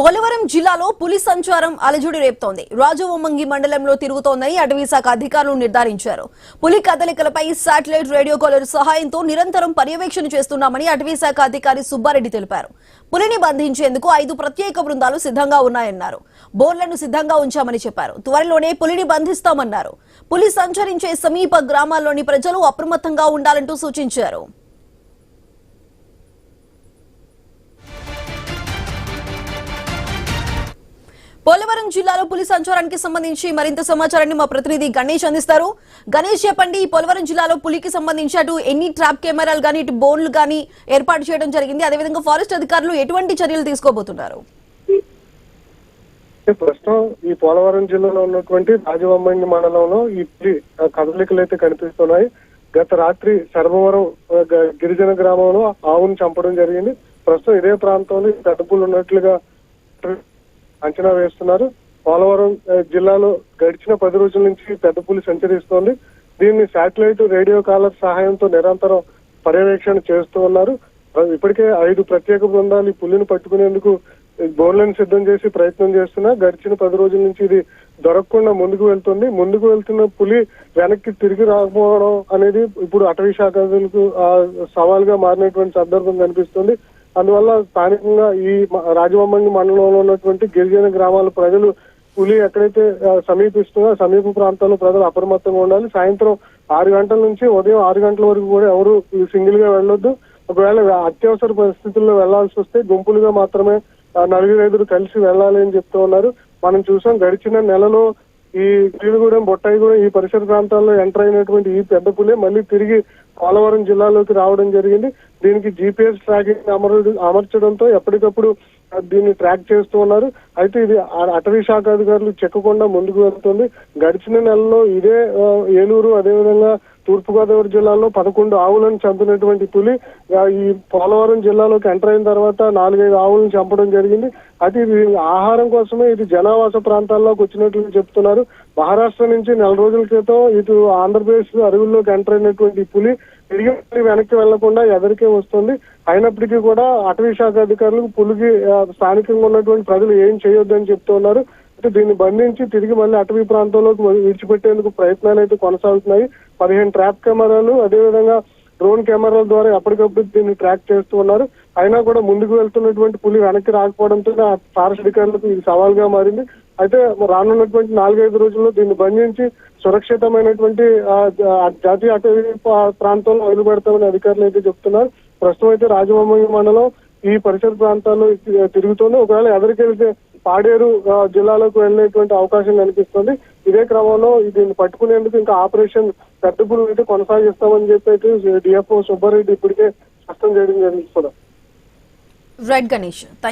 పోలవరం జిల్లాలో పులి సంచారం అలజడి రేపుతోంది. రాజవొమ్మంగి మండలంలో తిరుగుతోందని అటవీ శాఖ అధికారులు నిర్ధారించారు. పులి కదలికలపై శాటిలైట్ రేడియో కాలర్ సహాయంతో నిరంతరం పర్యవేక్షణ చేస్తున్నామని అటవీ శాఖ అధికారి సుబ్బారెడ్డి తెలిపారు. పులిని బంధించేందుకు 5 ప్రత్యేక బృందాలు సిద్ధంగా ఉన్నాయన్నారు. బోర్లను సిద్ధంగా ఉంచామని చెప్పారు. త్వరలోనే పులిని బంధిస్తామన్నారు. పులి సంచరించే సమీప గ్రామాల్లోని ప్రజలు అప్రమత్తంగా ఉండాలంటూ సూచించారు. పోలవరం జిల్లాలో పులి సంచారానికి సంబంధించి మరింత సమాచారాన్ని మా ప్రతినిధి గణేష్ అందిస్తారు. గణేష్, చెప్పండి, పోలవరం జిల్లాలో పులికి సంబంధించి అటు ఎన్ని ట్రాప్ కెమెరాలు గానీ ఇటు బోన్లు గానీ ఏర్పాటు చేయడం జరిగింది? అదేవిధంగా ఫారెస్ట్ అధికారులు ఎటువంటి చర్యలు తీసుకోబోతున్నారు? ప్రస్తుతం ఈ పోలవరం జిల్లాలో ఉన్నటువంటి రాజవొమ్మంగి మండలంలో ఈ పులి కదలికలు అయితే కనిపిస్తున్నాయి. గత రాత్రి సర్వవరం గిరిజన గ్రామంలో ఆవును చంపడం జరిగింది. ప్రస్తుతం ఇదే ప్రాంతంలో పెద్ద పులి ఉన్నట్లుగా అంచనా వేస్తున్నారు. పోలవరం జిల్లాలో గడిచిన 10 రోజుల నుంచి పెద్ద పులి సంచరిస్తోంది. దీన్ని శాటిలైట్ రేడియో కాలర్ సహాయంతో నిరంతరం పర్యవేక్షణ చేస్తూ ఉన్నారు. ఇప్పటికే 5 ప్రత్యేక బృందాలు ఈ పులిని పట్టుకునేందుకు బోర్లను సిద్ధం చేసి ప్రయత్నం చేస్తున్నా. గడిచిన 10 రోజుల నుంచి ఇది దొరకకుండా ముందుకు వెళ్తుంది. ముందుకు వెళ్తున్న పులి వెనక్కి తిరిగి రాకపోవడం అనేది ఇప్పుడు అటవీ శాఖలకు సవాల్గా మారినటువంటి సందర్భం కనిపిస్తుంది. అందువల్ల స్థానికంగా ఈ రాజవొమ్మంగి మండలంలో ఉన్నటువంటి గిరిజన గ్రామాల ప్రజలు పులి ఎక్కడైతే సమీపిస్తుందో సమీప ప్రాంతాల్లో ప్రజలు అప్రమత్తంగా ఉండాలి. సాయంత్రం 6 గంటల నుంచి ఉదయం 6 గంటల వరకు కూడా ఎవరు సింగిల్ గా వెళ్ళొద్దు. ఒకవేళ అత్యవసర పరిస్థితుల్లో వెళ్లాల్సి వస్తే గుంపులుగా మాత్రమే 4-5 కలిసి వెళ్ళాలి అని చెప్తూ ఉన్నారు. మనం చూసాం గడిచిన నెలలో ఈ శ్రీగూడెం, బొట్టాయిగూడెం ఈ పరిసర ప్రాంతాల్లో ఎంటర్ అయినటువంటి ఈ పెద్ద పులి మళ్ళీ తిరిగి పోలవరం జిల్లాలోకి రావడం జరిగింది. దీనికి GPS ట్రాకింగ్ అమర్చడంతో ఎప్పటికప్పుడు దీన్ని ట్రాక్ చేస్తూ ఉన్నారు. అయితే ఇది అటవీ శాఖ అధికారులు చెక్కకుండా ముందుకు వెళ్తుంది. గడిచిన నెలలో ఇదే ఏలూరు, అదేవిధంగా తూర్పుగోదావరి జిల్లాలో 11 ఆవులను చంపినటువంటి పులి ఈ పోలవరం జిల్లాలోకి ఎంటర్ అయిన తర్వాత 4-5 ఆవులను చంపడం జరిగింది. అయితే ఇది ఆహారం కోసమే ఇది జనావాస ప్రాంతాల్లోకి వచ్చినట్లు చెప్తున్నారు. మహారాష్ట్ర నుంచి 4 రోజుల క్రితం ఇటు ఆంధ్రప్రదేశ్ అడవుల్లోకి ఎంటర్ అయినటువంటి పులి తిరిగి వెనక్కి వెళ్లకుండా ఎదరికే వస్తుంది. అయినప్పటికీ కూడా అటవీ శాఖ అధికారులు పులికి స్థానికంగా ఉన్నటువంటి ప్రజలు ఏం చేయొద్దని చెప్తూ ఉన్నారు. అంటే దీన్ని బంధించి తిరిగి మళ్ళీ అటవీ ప్రాంతంలోకి విడిచిపెట్టేందుకు ప్రయత్నాలు అయితే కొనసాగుతున్నాయి. 15 ట్రాప్ కెమెరాలు, అదేవిధంగా డ్రోన్ కెమెరాల ద్వారా ఎప్పటికప్పుడు దీన్ని ట్రాక్ చేస్తూ ఉన్నారు. అయినా కూడా ముందుకు వెళ్తున్నటువంటి పులి వెనక్కి రాకపోవడంతో ఫారెస్ట్ అధికారులకు ఇది సవాల్గా మారింది. అయితే రానున్నటువంటి 4-5 రోజుల్లో దీన్ని బంధించి సురక్షితమైనటువంటి జాతీయ అటవీ ప్రాంతంలో వదిలిపెడతామని అధికారులు అయితే చెప్తున్నారు. ప్రస్తుతం అయితే రాజవొమ్మంగి మండలం ఈ పరిసర ప్రాంతాల్లో తిరుగుతోంది. ఒకవేళ ఎదరికెళ్తే పాడేరు జిల్లాలోకి వెళ్ళేటువంటి అవకాశం కనిపిస్తుంది. ఇదే క్రమంలో దీన్ని పట్టుకునేందుకు ఇంకా ఆపరేషన్ పెద్ద పులి అయితే కొనసాగిస్తామని చెప్పి డిఎఫ్ఓ సుబ్బారెడ్డి ఇప్పటికే స్పష్టం చేయడం జరిగింది. రైట్ గణేష్.